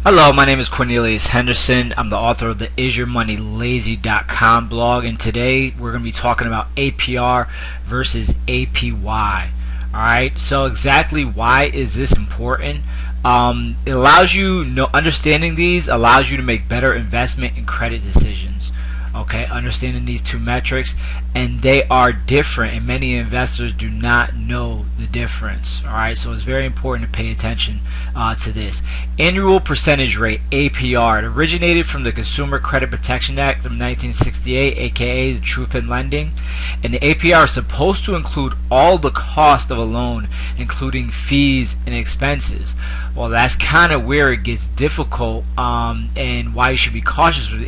Hello, my name is Cornelius Henderson. I'm the author of the IsYourMoneyLazy.com blog, and today we're going to be talking about APR versus APY. Alright, so exactly why is this important? It allows you, understanding these allows you to make better investment and credit decisions. Okay, understanding these two metrics, and they are different, and many investors do not know the difference. Alright, so it's very important to pay attention to this. Annual percentage rate, APR. It originated from the Consumer Credit Protection Act of 1968, aka the Truth in Lending, and the APR is supposed to include all the cost of a loan, including fees and expenses. Well, that's kind of where it gets difficult, and why you should be cautious with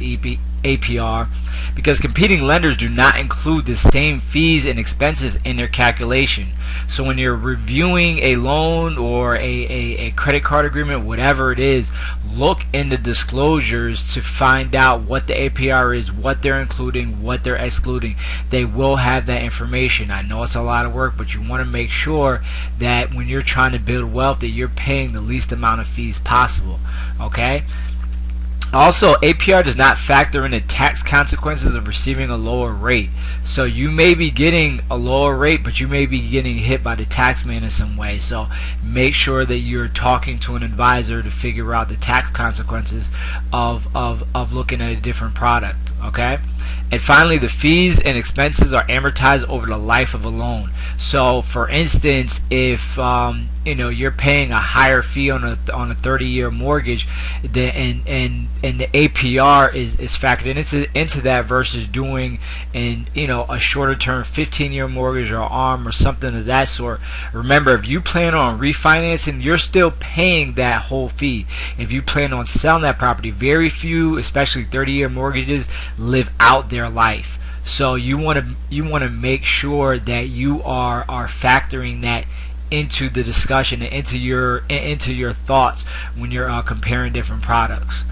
APR, because competing lenders do not include the same fees and expenses in their calculation. So when you're reviewing a loan or a credit card agreement, whatever it is, look in the disclosures to find out what the APR is, what they're including, what they're excluding. They will have that information. I know it's a lot of work, but you want to make sure that when you're trying to build wealth that you're paying the least amount of fees possible. Okay? Also, APR does not factor in the tax consequences of receiving a lower rate. So you may be getting a lower rate, but you may be getting hit by the tax man in some way. So make sure that you're talking to an advisor to figure out the tax consequences of looking at a different product. Okay? And finally, the fees and expenses are amortized over the life of a loan. So for instance, if you're paying a higher fee on a 30-year mortgage, and the APR is factored into that versus doing a shorter term 15-year mortgage or ARM or something of that sort. Remember, if you plan on refinancing, you're still paying that whole fee. If you plan on selling that property, very few, especially 30-year mortgages, live out their life. So you want to make sure that you are factoring that into the discussion and into your thoughts when you're comparing different products.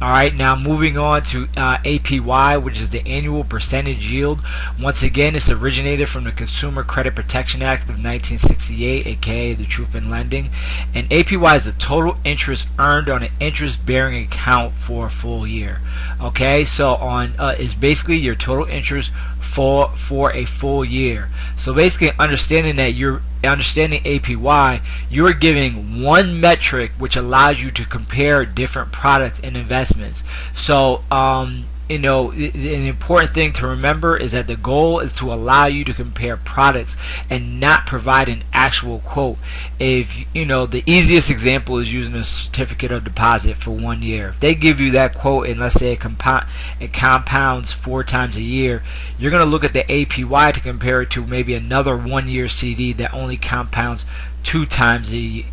Alright, now moving on to APY, which is the annual percentage yield. Once again, it's originated from the Consumer Credit Protection Act of 1968, aka the Truth in Lending. And APY is the total interest earned on an interest-bearing account for a full year. Okay, so is basically your total interest for a full year. So basically, understanding APY, you are giving one metric which allows you to compare different products and investments. So an important thing to remember is that the goal is to allow you to compare products and not provide an actual quote. If the easiest example is using a certificate of deposit for 1 year. If they give you that quote and let's say it compounds 4 times a year, you're going to look at the APY to compare it to maybe another 1-year CD that only compounds 2 times a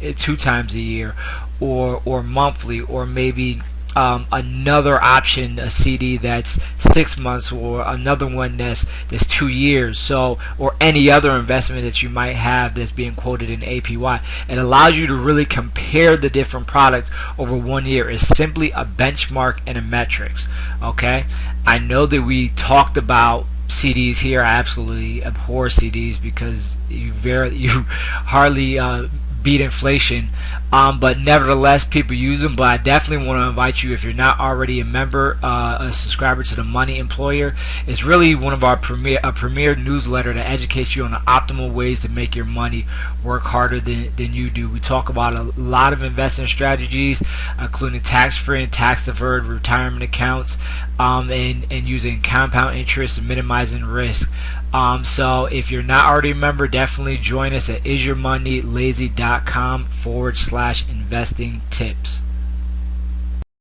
year, or monthly, or maybe another option, a CD that's 6 months, or another one that's 2 years. So, or any other investment that you might have that's being quoted in APY. It allows you to really compare the different products over 1 year. It's simply a benchmark and a metrics. Okay, I know that we talked about CDs here. I absolutely abhor CDs because you hardly beat inflation, but nevertheless people use them. But I definitely want to invite you, if you're not already a member, a subscriber to the Money Employer. It's really one of our premier newsletter that educates you on the optimal ways to make your money work harder than you do. We talk about a lot of investing strategies, including tax-free and tax-deferred retirement accounts, and using compound interest and minimizing risk. So if you're not already a member, definitely join us at IsYourMoneyLazy.com /investing tips.